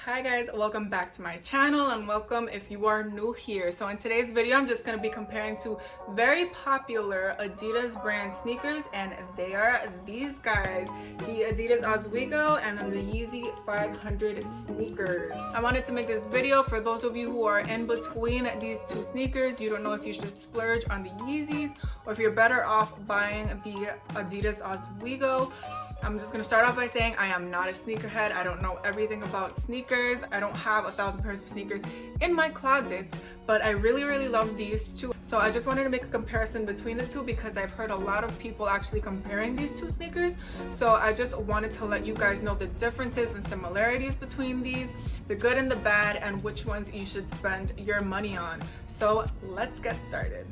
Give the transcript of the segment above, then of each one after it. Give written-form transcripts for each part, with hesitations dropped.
Hi guys, welcome back to my channel and welcome if you are new here. So in today's video I'm just going to be comparing two very popular Adidas brand sneakers, and they are these guys, the Adidas Ozweego and then the Yeezy 500 sneakers. I wanted to make this video for those of you who are in between these two sneakers. You don't know if you should splurge on the Yeezys or if you're better off buying the Adidas Ozweego. I'm just gonna start off by saying I am not a sneakerhead. I don't know everything about sneakers. I don't have 1,000 pairs of sneakers in my closet, but I really love these two. So I just wanted to make a comparison between the two because I've heard a lot of people actually comparing these two sneakers. So I just wanted to let you guys know the differences and similarities between these, the good and the bad, and which ones you should spend your money on. So let's get started.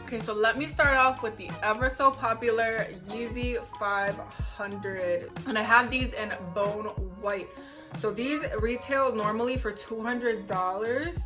Okay, so let me start off with the ever so popular Yeezy 500, and I have these in bone white. So these retail normally for $200,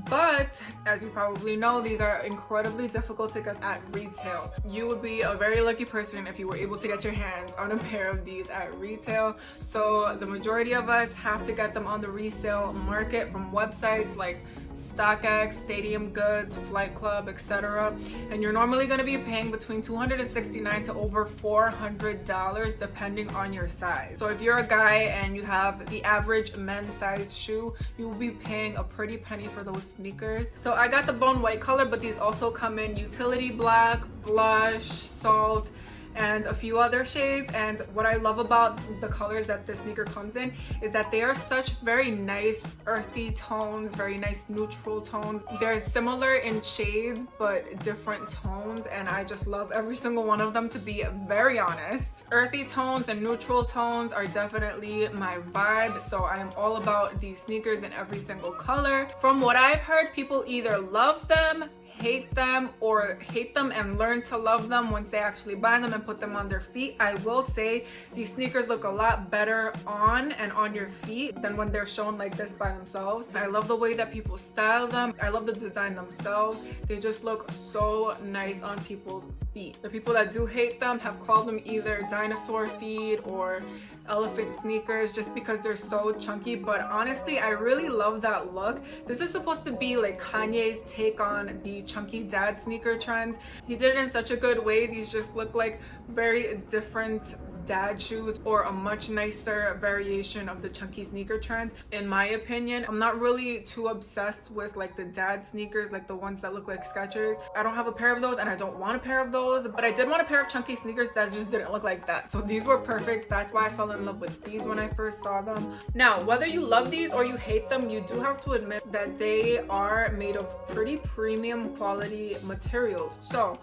but as you probably know, these are incredibly difficult to get at retail. You would be a very lucky person if you were able to get your hands on a pair of these at retail. So the majority of us have to get them on the resale market from websites like StockX, Stadium Goods, Flight Club, etc. And you're normally going to be paying between $269 to over $400 depending on your size. So if you're a guy and you have the average men's size shoe, you will be paying a pretty penny for those sneakers. So I got the bone white color, but these also come in utility black, blush, salt, and a few other shades. And what I love about the colors that this sneaker comes in is that they are such very nice earthy tones, very nice neutral tones. They're similar in shades but different tones, and I just love every single one of them, to be very honest. Earthy tones and neutral tones are definitely my vibe, so I am all about these sneakers in every single color. From what I've heard, people either love them, hate them, or hate them and learn to love them once they actually buy them and put them on their feet. I will say these sneakers look a lot better on your feet than when they're shown like this by themselves. I love the way that people style them. I love the design themselves. They just look so nice on people's feet. The people that do hate them have called them either dinosaur feet or elephant sneakers just because they're so chunky, but honestly I really love that look. This is supposed to be like Kanye's take on the chunky dad sneaker trend. He did it in such a good way. These just look like very different dad shoes, or a much nicer variation of the chunky sneaker trend, in my opinion. I'm not really too obsessed with like the dad sneakers, like the ones that look like Skechers. I don't have a pair of those and I don't want a pair of those, but I did want a pair of chunky sneakers that just didn't look like that. So these were perfect. That's why I fell in love with these when I first saw them. Now, whether you love these or you hate them, you do have to admit that they are made of pretty premium quality materials. So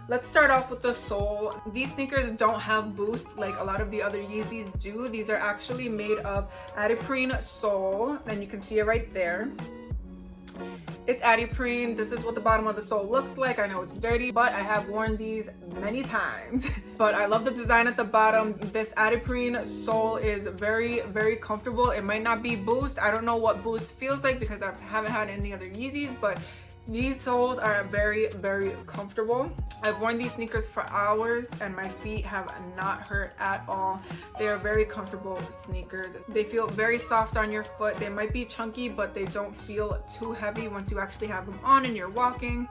let's start off with the sole. These sneakers don't have boost like a lot of the other Yeezys do. These are actually made of adiprene sole, and you can see it right there. It's adiprene. This is what the bottom of the sole looks like. I know it's dirty, but I have worn these many times. But I love the design at the bottom. This adiprene sole is very comfortable. It might not be boost. I don't know what boost feels like because I haven't had any other Yeezys, but these soles are very comfortable. I've worn these sneakers for hours and my feet have not hurt at all. They are very comfortable sneakers. They feel very soft on your foot. They might be chunky, but they don't feel too heavy once you actually have them on and you're walking.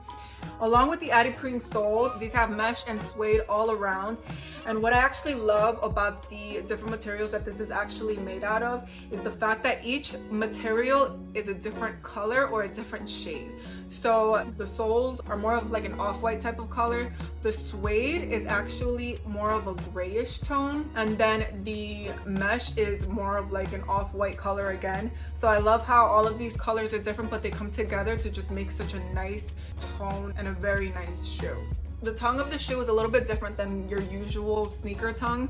Along with the adiprene soles, these have mesh and suede all around. And what I actually love about the different materials that this is actually made out of is the fact that each material is a different color or a different shade. So the soles are more of like an off-white type of color. The suede is actually more of a grayish tone. And then the mesh is more of like an off-white color again. So I love how all of these colors are different, but they come together to just make such a nice tone and a very nice shoe. The tongue of the shoe is a little bit different than your usual sneaker tongue.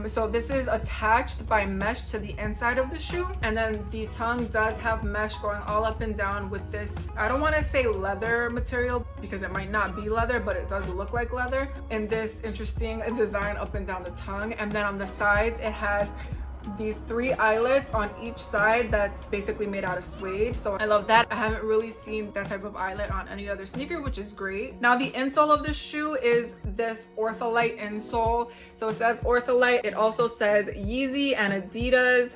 So this is attached by mesh to the inside of the shoe, and then the tongue does have mesh going all up and down with this, I don't want to say leather material because it might not be leather, but it does look like leather, in this interesting design up and down the tongue. And then on the sides it has these 3 eyelets on each side that's basically made out of suede. So I love that. I haven't really seen that type of eyelet on any other sneaker, which is great. Now the insole of the shoe is this Ortholite insole. So it says Ortholite. It also says Yeezy and Adidas.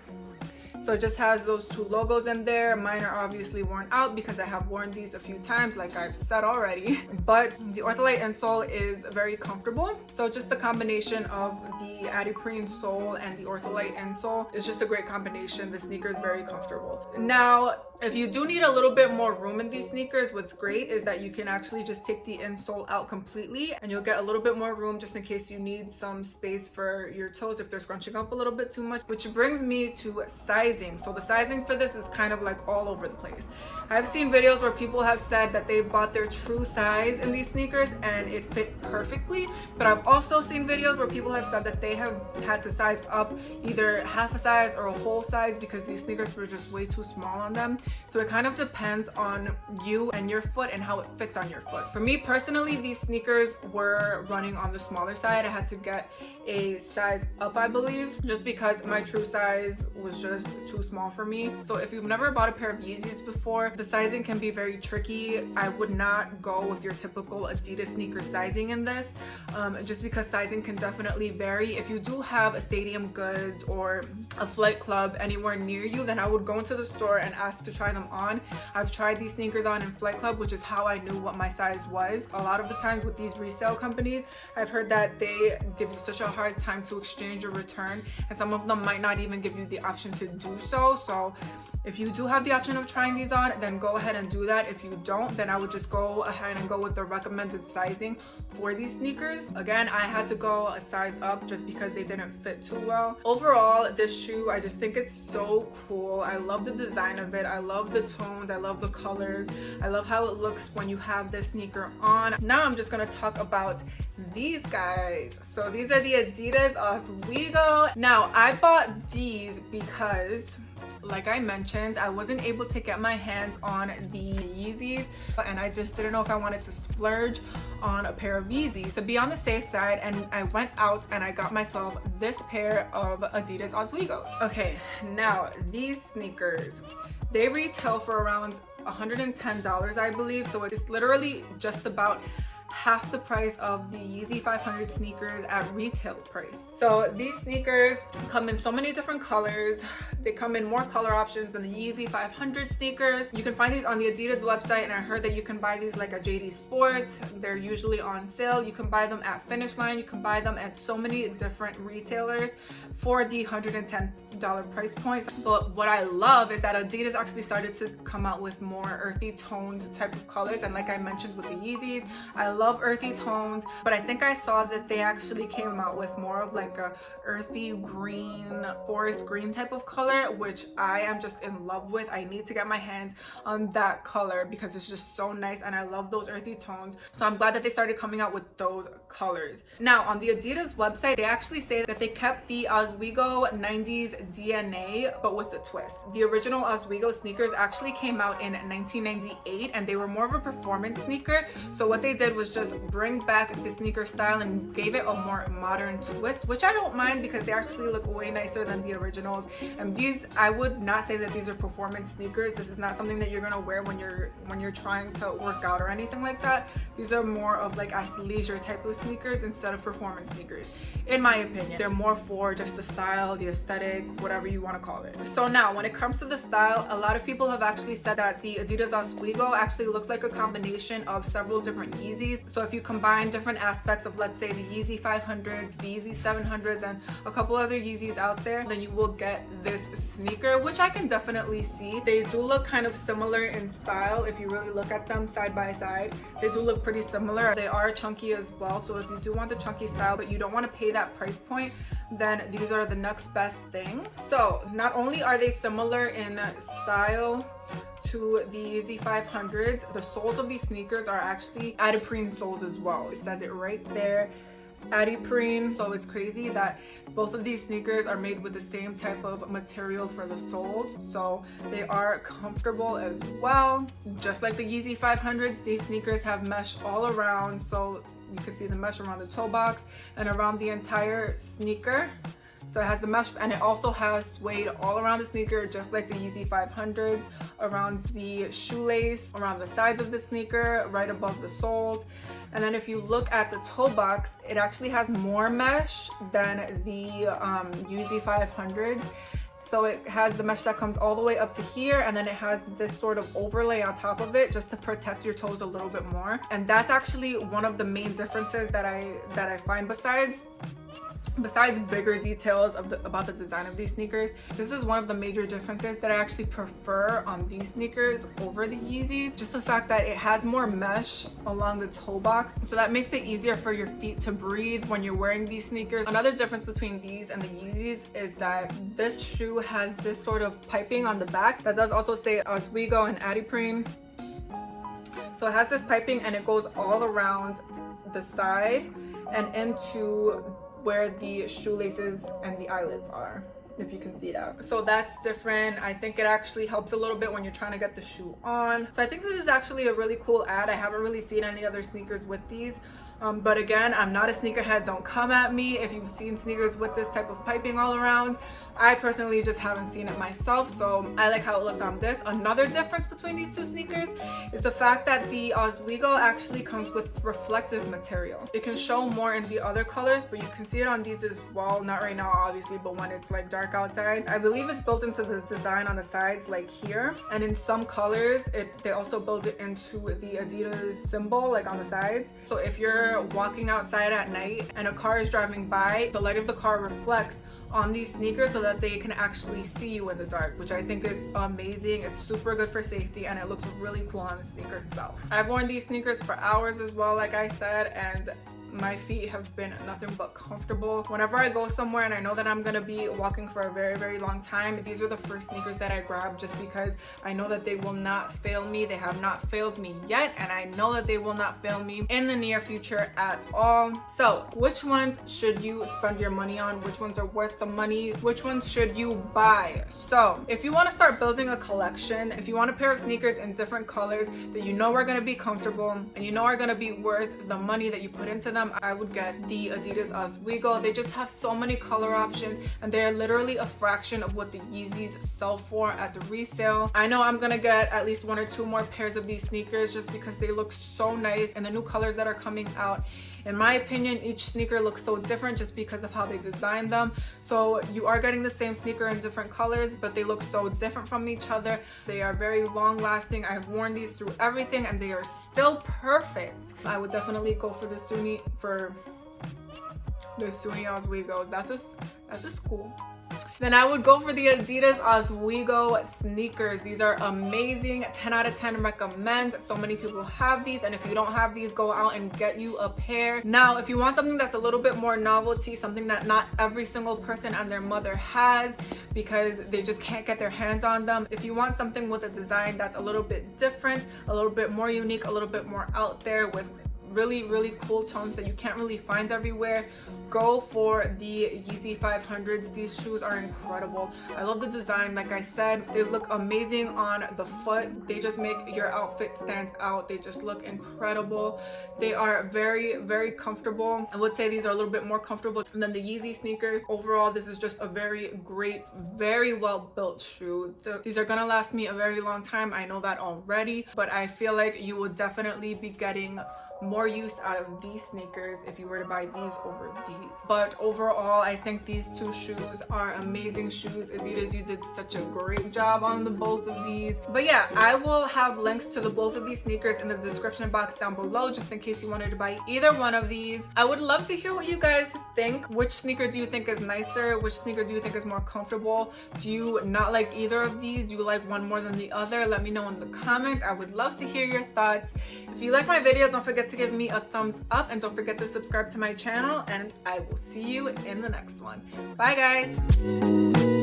So it just has those two logos in there. Mine are obviously worn out because I have worn these a few times, like I've said already. But the Ortholite insole is very comfortable. So just the combination of the Adidas sole and the Ortholite insole is just a great combination. The sneaker is very comfortable. Now, if you do need a little bit more room in these sneakers, what's great is that you can actually just take the insole out completely and you'll get a little bit more room just in case you need some space for your toes if they're scrunching up a little bit too much. Which brings me to sizing. So the sizing for this is kind of like all over the place. I've seen videos where people have said that they bought their true size in these sneakers and it fit perfectly, but I've also seen videos where people have said that they have had to size up either half a size or a whole size because these sneakers were just way too small on them. So it kind of depends on you and your foot and how it fits on your foot. For me personally, these sneakers were running on the smaller side. I had to get a size up, I believe, just because my true size was just too small for me. So if you've never bought a pair of Yeezys before, the sizing can be very tricky. I would not go with your typical Adidas sneaker sizing in this, just because sizing can definitely vary. If you do have a Stadium Goods or a Flight Club anywhere near you, then I would go into the store and ask to try them on. I've tried these sneakers on in Flight Club, which is how I knew what my size was. A lot of the times with these resale companies, I've heard that they give you such a hard time to exchange or return, and some of them might not even give you the option to do so. So if you do have the option of trying these on, then go ahead and do that. If you don't, then I would just go ahead and go with the recommended sizing for these sneakers. Again, I had to go a size up just because they didn't fit too well. Overall, this shoe, I just think it's so cool. I love the design of it. I love the tones. I love the colors. I love how it looks when you have this sneaker on. Now I'm just gonna talk about these guys. So these are the Adidas Ozweego. Now I bought these because, like I mentioned, I wasn't able to get my hands on the Yeezys and I just didn't know if I wanted to splurge on a pair of Yeezys. So be on the safe side, and I went out and I got myself this pair of Adidas Ozweegos. Okay, now these sneakers, they retail for around $110, I believe. So it's literally just about half the price of the Yeezy 500 sneakers at retail price. So these sneakers come in so many different colors. They come in more color options than the Yeezy 500 sneakers. You can find these on the Adidas website, and I heard that you can buy these like at JD Sports. They're usually on sale. You can buy them at Finish Line. You can buy them at so many different retailers for the $110 price points. But what I love is that Adidas actually started to come out with more earthy toned type of colors, and like I mentioned with the Yeezys, I love earthy tones, but I think I saw that they actually came out with more of like a earthy green, forest green type of color, which I am just in love with. I need to get my hands on that color because it's just so nice and I love those earthy tones. So I'm glad that they started coming out with those colors. Now on the Adidas website, they actually say that they kept the Oswego 90s DNA, but with a twist. The original Oswego sneakers actually came out in 1998 and they were more of a performance sneaker. So what they did was just bring back the sneaker style and gave it a more modern twist, which I don't mind because they actually look way nicer than the originals. And these, I would not say that these are performance sneakers. This is not something that you're gonna wear when you're trying to work out or anything like that. These are more of like athleisure type of sneakers instead of performance sneakers, in my opinion. They're more for just the style, the aesthetic, whatever you want to call it. So now when it comes to the style, a lot of people have actually said that the Adidas Ozweego actually looks like a combination of several different Yeezys. So if you combine different aspects of, let's say, the Yeezy 500s, the Yeezy 700s, and a couple other Yeezys out there, then you will get this sneaker, which I can definitely see. They do look kind of similar in style. If you really look at them side by side, they do look pretty similar. They are chunky as well, so if you do want the chunky style but you don't want to pay that price point, then these are the next best thing. So not only are they similar in style to the Yeezy 500s, the soles of these sneakers are actually Adidas soles as well. It says it right there, Adidas. So it's crazy that both of these sneakers are made with the same type of material for the soles, so they are comfortable as well. Just like the Yeezy 500s, these sneakers have mesh all around, so you can see the mesh around the toe box and around the entire sneaker. So it has the mesh, and it also has suede all around the sneaker, just like the Yeezy 500s, around the shoelace, around the sides of the sneaker, right above the soles. And then if you look at the toe box, it actually has more mesh than the Yeezy 500s. So it has the mesh that comes all the way up to here, and then it has this sort of overlay on top of it just to protect your toes a little bit more. And that's actually one of the main differences that I find besides bigger details about the design of these sneakers. This is one of the major differences that I actually prefer on these sneakers over the Yeezys. Just the fact that it has more mesh along the toe box, so that makes it easier for your feet to breathe when you're wearing these sneakers. Another difference between these and the Yeezys is that this shoe has this sort of piping on the back that does also say Oswego and Adidas. So it has this piping and it goes all around the side and into where the shoelaces and the eyelets are, if you can see that. So that's different. I think it actually helps a little bit when you're trying to get the shoe on. So I think this is actually a really cool ad. I haven't really seen any other sneakers with these. But again, I'm not a sneakerhead. Don't come at me if you've seen sneakers with this type of piping all around. I personally just haven't seen it myself, so I like how it looks on this. Another difference between these two sneakers is the fact that the Oswego actually comes with reflective material. It can show more in the other colors, but you can see it on these as well. Not right now, obviously, but when it's like dark outside. I believe it's built into the design on the sides, like here. And in some colors, they also build it into the Adidas symbol, like on the sides. So if you're walking outside at night and a car is driving by, the light of the car reflects on these sneakers so that they can actually see you in the dark, which I think is amazing. It's super good for safety and it looks really cool on the sneaker itself. I've worn these sneakers for hours as well, like I said, and my feet have been nothing but comfortable. Whenever I go somewhere and I know that I'm gonna be walking for a very, very long time, these are the first sneakers that I grab just because I know that they will not fail me. They have not failed me yet, and I know that they will not fail me in the near future at all. So which ones should you spend your money on? Which ones are worth the money? Which ones should you buy? So if you want to start building a collection, if you want a pair of sneakers in different colors that you know are going to be comfortable and you know are going to be worth the money that you put into them, I would get the Adidas Ozweego. They just have so many color options and they're literally a fraction of what the Yeezys sell for at the resale. I know I'm gonna get at least 1 or 2 more pairs of these sneakers just because they look so nice and the new colors that are coming out. In my opinion, each sneaker looks so different just because of how they designed them. So you are getting the same sneaker in different colors, but they look so different from each other. They are very long lasting. I've worn these through everything and they are still perfect. I would definitely go for the Sunni Oswego. That's a school. Then I would go for the Adidas Ozweego sneakers. These are amazing. 10 out of 10 recommend. So many people have these, and if you don't have these, go out and get you a pair. Now, if you want something that's a little bit more novelty, something that not every single person and their mother has because they just can't get their hands on them. If you want something with a design that's a little bit different, a little bit more unique, a little bit more out there with really, really cool tones that you can't really find everywhere, go for the Yeezy 500s. These shoes are incredible. I love the design. Like I said, they look amazing on the foot. They just make your outfit stand out. They just look incredible. They are very, very comfortable. I would say these are a little bit more comfortable than the Yeezy sneakers. Overall, this is just a very great, very well built shoe. These are gonna last me a very long time. I know that already, but I feel like you will definitely be getting more use out of these sneakers if you were to buy these over these. But overall, I think these two shoes are amazing shoes. Adidas, you did such a great job on the both of these. But yeah, I will have links to the both of these sneakers in the description box down below just in case you wanted to buy either one of these. I would love to hear what you guys think. Which sneaker do you think is nicer? Which sneaker do you think is more comfortable? Do you not like either of these? Do you like one more than the other? Let me know in the comments. I would love to hear your thoughts. If you like my video, don't forget to give me a thumbs up and don't forget to subscribe to my channel, and I will see you in the next one. Bye guys.